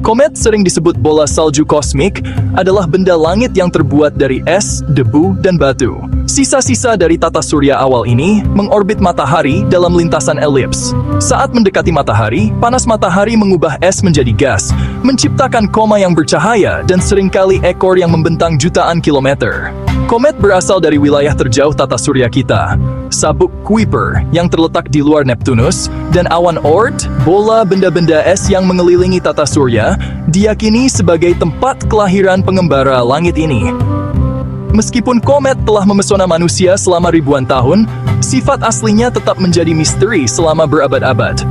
Komet, sering disebut bola salju kosmik, adalah benda langit yang terbuat dari es, debu, dan batu. Sisa-sisa dari tata surya awal ini mengorbit matahari dalam lintasan elips. Saat mendekati matahari, panas matahari mengubah es menjadi gas, menciptakan koma yang bercahaya dan seringkali ekor yang membentang jutaan kilometer. Komet berasal dari wilayah terjauh tata surya kita, sabuk Kuiper yang terletak di luar Neptunus, dan awan Oort, bola benda-benda es yang mengelilingi tata surya, diyakini sebagai tempat kelahiran pengembara langit ini. Meskipun komet telah memesona manusia selama ribuan tahun, sifat aslinya tetap menjadi misteri selama berabad-abad.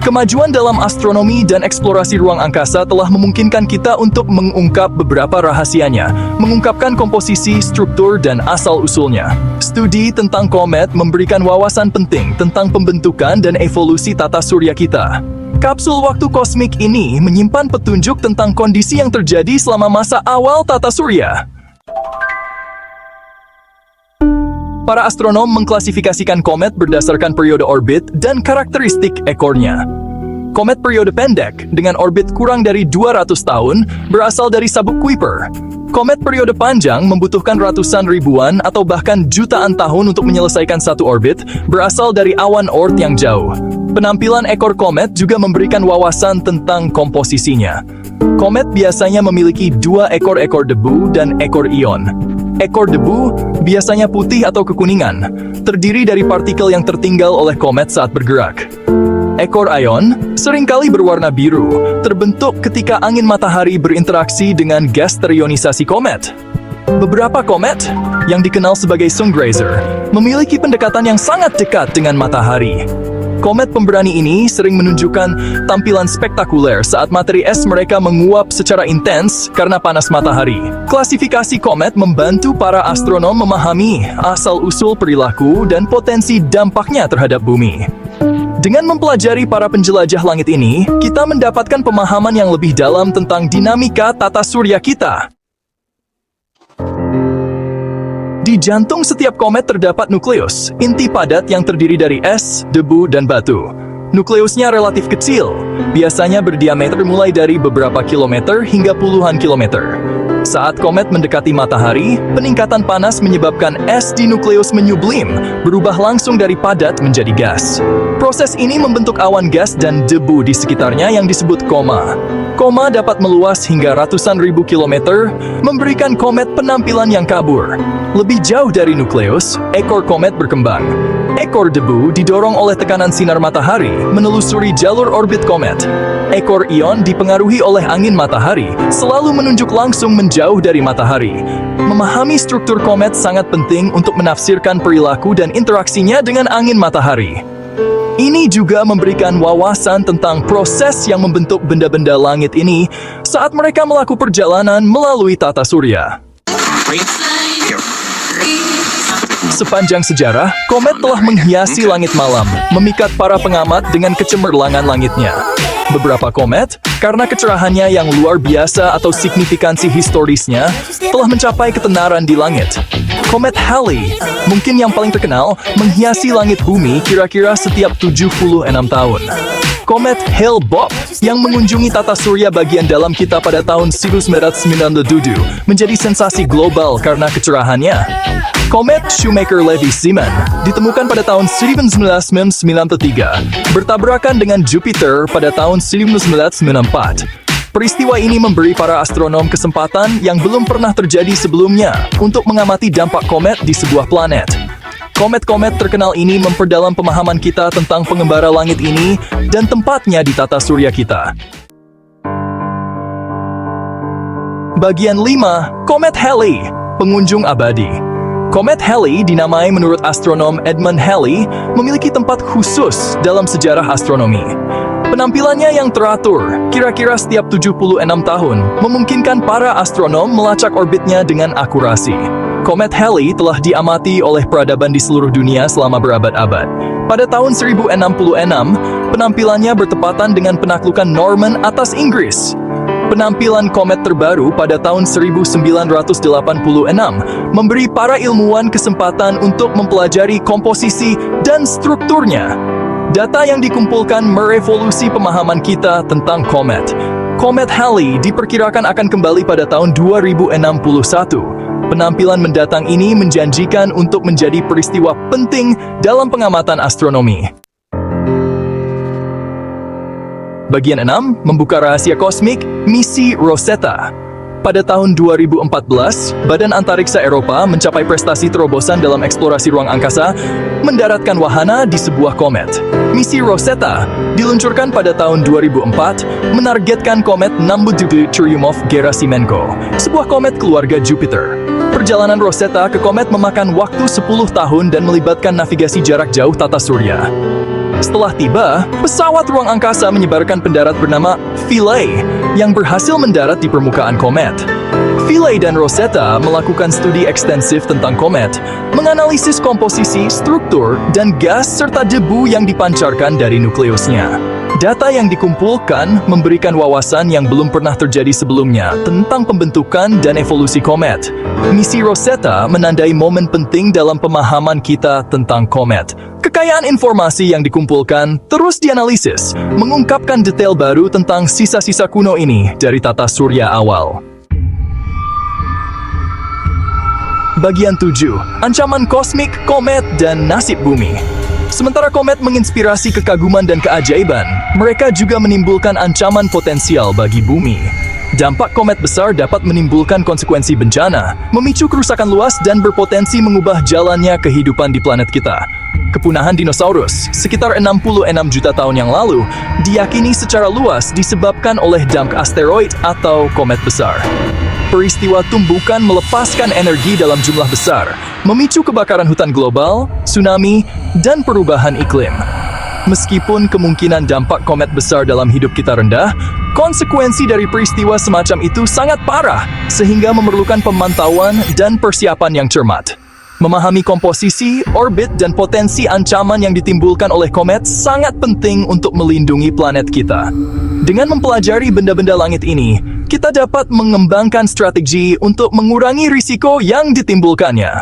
Kemajuan dalam astronomi dan eksplorasi ruang angkasa telah memungkinkan kita untuk mengungkap beberapa rahasianya, mengungkapkan komposisi, struktur, dan asal-usulnya. Studi tentang komet memberikan wawasan penting tentang pembentukan dan evolusi tata surya kita. Kapsul waktu kosmik ini menyimpan petunjuk tentang kondisi yang terjadi selama masa awal tata surya. Para astronom mengklasifikasikan komet berdasarkan periode orbit dan karakteristik ekornya. Komet periode pendek dengan orbit kurang dari 200 tahun berasal dari sabuk Kuiper. Komet periode panjang membutuhkan ratusan ribuan atau bahkan jutaan tahun untuk menyelesaikan satu orbit, berasal dari awan Oort yang jauh. Penampilan ekor komet juga memberikan wawasan tentang komposisinya. Komet biasanya memiliki dua ekor debu dan ekor ion. Ekor debu biasanya putih atau kekuningan, terdiri dari partikel yang tertinggal oleh komet saat bergerak. Ekor ion seringkali berwarna biru, terbentuk ketika angin matahari berinteraksi dengan gas terionisasi komet. Beberapa komet, yang dikenal sebagai sungrazer, memiliki pendekatan yang sangat dekat dengan matahari. Komet pemberani ini sering menunjukkan tampilan spektakuler saat materi es mereka menguap secara intens karena panas matahari. Klasifikasi komet membantu para astronom memahami asal-usul perilaku dan potensi dampaknya terhadap bumi. Dengan mempelajari para penjelajah langit ini, kita mendapatkan pemahaman yang lebih dalam tentang dinamika tata surya kita. Di jantung setiap komet terdapat nukleus, inti padat yang terdiri dari es, debu, dan batu. Nukleusnya relatif kecil, biasanya berdiameter mulai dari beberapa kilometer hingga puluhan kilometer. Saat komet mendekati matahari, peningkatan panas menyebabkan es di nukleus menyublim, berubah langsung dari padat menjadi gas. Proses ini membentuk awan gas dan debu di sekitarnya yang disebut koma. Koma dapat meluas hingga ratusan ribu kilometer, memberikan komet penampilan yang kabur. Lebih jauh dari nukleus, ekor komet berkembang. Ekor debu didorong oleh tekanan sinar matahari, menelusuri jalur orbit komet. Ekor ion dipengaruhi oleh angin matahari, selalu menunjuk langsung menjauh dari matahari. Memahami struktur komet sangat penting untuk menafsirkan perilaku dan interaksinya dengan angin matahari. Ini juga memberikan wawasan tentang proses yang membentuk benda-benda langit ini saat mereka melakukan perjalanan melalui tata surya. Sepanjang sejarah, komet telah menghiasi langit malam, memikat para pengamat dengan kecemerlangan langitnya. Beberapa komet, karena kecerahannya yang luar biasa atau signifikansi historisnya, telah mencapai ketenaran di langit. Komet Halley, mungkin yang paling terkenal, menghiasi langit bumi kira-kira setiap 76 tahun. Komet Hale-Bopp yang mengunjungi tata surya bagian dalam kita pada tahun 1997 menjadi sensasi global karena kecerahannya. Komet Shoemaker-Levy-Zeeman ditemukan pada tahun 1993, bertabrakan dengan Jupiter pada tahun 1994. Peristiwa ini memberi para astronom kesempatan yang belum pernah terjadi sebelumnya untuk mengamati dampak komet di sebuah planet. Komet-komet terkenal ini memperdalam pemahaman kita tentang pengembara langit ini dan tempatnya di tata surya kita. Bagian 5. Komet Halley, pengunjung abadi. Komet Halley dinamai menurut astronom Edmund Halley memiliki tempat khusus dalam sejarah astronomi. Penampilannya yang teratur, kira-kira setiap 76 tahun, memungkinkan para astronom melacak orbitnya dengan akurasi. Komet Halley telah diamati oleh peradaban di seluruh dunia selama berabad-abad. Pada tahun 1066, penampilannya bertepatan dengan penaklukan Norman atas Inggris. Penampilan komet terbaru pada tahun 1986 memberi para ilmuwan kesempatan untuk mempelajari komposisi dan strukturnya. Data yang dikumpulkan merevolusi pemahaman kita tentang komet. Komet Halley diperkirakan akan kembali pada tahun 2061. Penampilan mendatang ini menjanjikan untuk menjadi peristiwa penting dalam pengamatan astronomi. Bagian 6, membuka rahasia kosmik, misi Rosetta. Pada tahun 2014, Badan Antariksa Eropa mencapai prestasi terobosan dalam eksplorasi ruang angkasa, mendaratkan wahana di sebuah komet. Misi Rosetta diluncurkan pada tahun 2004, menargetkan komet Churyumov-Gerasimenko, sebuah komet keluarga Jupiter. Perjalanan Rosetta ke komet memakan waktu 10 tahun dan melibatkan navigasi jarak jauh tata surya. Setelah tiba, pesawat ruang angkasa menyebarkan pendarat bernama Philae yang berhasil mendarat di permukaan komet. Philae dan Rosetta melakukan studi ekstensif tentang komet, menganalisis komposisi, struktur, dan gas serta debu yang dipancarkan dari nukleusnya. Data yang dikumpulkan memberikan wawasan yang belum pernah terjadi sebelumnya tentang pembentukan dan evolusi komet. Misi Rosetta menandai momen penting dalam pemahaman kita tentang komet. Kekayaan informasi yang dikumpulkan terus dianalisis, mengungkapkan detail baru tentang sisa-sisa kuno ini dari tata surya awal. Bagian 7. Ancaman kosmik, komet, dan nasib bumi. Sementara komet menginspirasi kekaguman dan keajaiban, mereka juga menimbulkan ancaman potensial bagi bumi. Dampak komet besar dapat menimbulkan konsekuensi bencana, memicu kerusakan luas dan berpotensi mengubah jalannya kehidupan di planet kita. Kepunahan dinosaurus, sekitar 66 juta tahun yang lalu, diyakini secara luas disebabkan oleh dampak asteroid atau komet besar. Peristiwa tumbukan melepaskan energi dalam jumlah besar, memicu kebakaran hutan global, tsunami, dan perubahan iklim. Meskipun kemungkinan dampak komet besar dalam hidup kita rendah, konsekuensi dari peristiwa semacam itu sangat parah, sehingga memerlukan pemantauan dan persiapan yang cermat. Memahami komposisi, orbit, dan potensi ancaman yang ditimbulkan oleh komet sangat penting untuk melindungi planet kita. Dengan mempelajari benda-benda langit ini, kita dapat mengembangkan strategi untuk mengurangi risiko yang ditimbulkannya.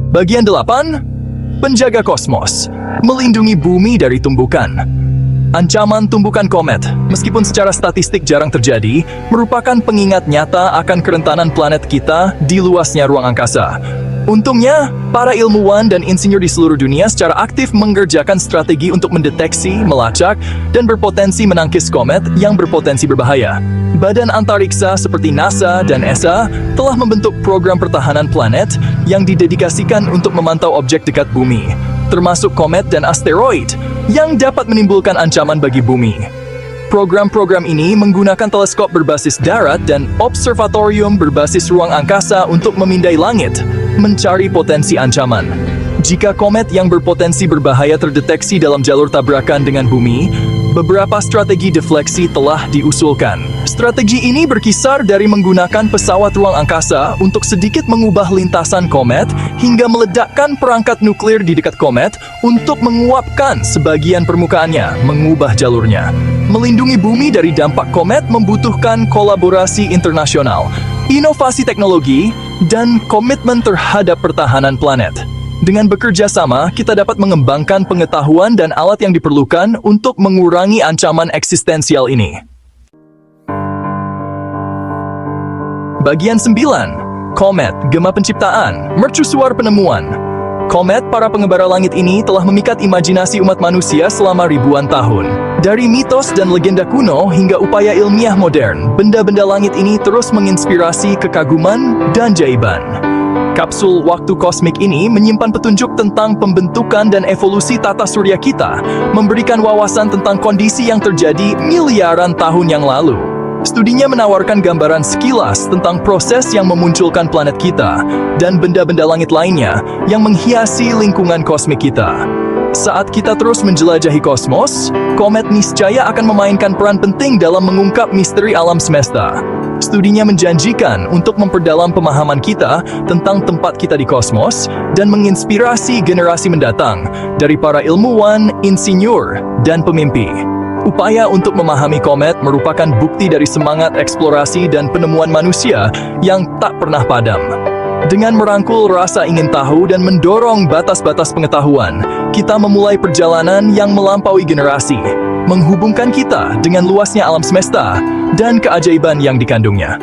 Bagian 8. Penjaga kosmos, melindungi bumi dari tumbukan. Ancaman tumbukan komet, meskipun secara statistik jarang terjadi, merupakan pengingat nyata akan kerentanan planet kita di luasnya ruang angkasa. Untungnya, para ilmuwan dan insinyur di seluruh dunia secara aktif mengerjakan strategi untuk mendeteksi, melacak, dan berpotensi menangkis komet yang berpotensi berbahaya. Badan antariksa seperti NASA dan ESA telah membentuk program pertahanan planet yang didedikasikan untuk memantau objek dekat bumi, termasuk komet dan asteroid yang dapat menimbulkan ancaman bagi bumi. Program-program ini menggunakan teleskop berbasis darat dan observatorium berbasis ruang angkasa untuk memindai langit, mencari potensi ancaman. Jika komet yang berpotensi berbahaya terdeteksi dalam jalur tabrakan dengan bumi, beberapa strategi defleksi telah diusulkan. Strategi ini berkisar dari menggunakan pesawat ruang angkasa untuk sedikit mengubah lintasan komet hingga meledakkan perangkat nuklir di dekat komet untuk menguapkan sebagian permukaannya, mengubah jalurnya. Melindungi bumi dari dampak komet membutuhkan kolaborasi internasional, inovasi teknologi, dan komitmen terhadap pertahanan planet. Dengan bekerja sama, kita dapat mengembangkan pengetahuan dan alat yang diperlukan untuk mengurangi ancaman eksistensial ini. Bagian 9. Komet, Gema Penciptaan, Mercusuar Penemuan. Komet, para pengembara langit ini telah memikat imajinasi umat manusia selama ribuan tahun. Dari mitos dan legenda kuno hingga upaya ilmiah modern, benda-benda langit ini terus menginspirasi kekaguman dan jaiban. Kapsul waktu kosmik ini menyimpan petunjuk tentang pembentukan dan evolusi tata surya kita, memberikan wawasan tentang kondisi yang terjadi miliaran tahun yang lalu. Studinya menawarkan gambaran sekilas tentang proses yang memunculkan planet kita dan benda-benda langit lainnya yang menghiasi lingkungan kosmik kita. Saat kita terus menjelajahi kosmos, komet niscaya akan memainkan peran penting dalam mengungkap misteri alam semesta. Studinya menjanjikan untuk memperdalam pemahaman kita tentang tempat kita di kosmos dan menginspirasi generasi mendatang dari para ilmuwan, insinyur, dan pemimpi. Upaya untuk memahami komet merupakan bukti dari semangat eksplorasi dan penemuan manusia yang tak pernah padam. Dengan merangkul rasa ingin tahu dan mendorong batas-batas pengetahuan, kita memulai perjalanan yang melampaui generasi, menghubungkan kita dengan luasnya alam semesta dan keajaiban yang dikandungnya.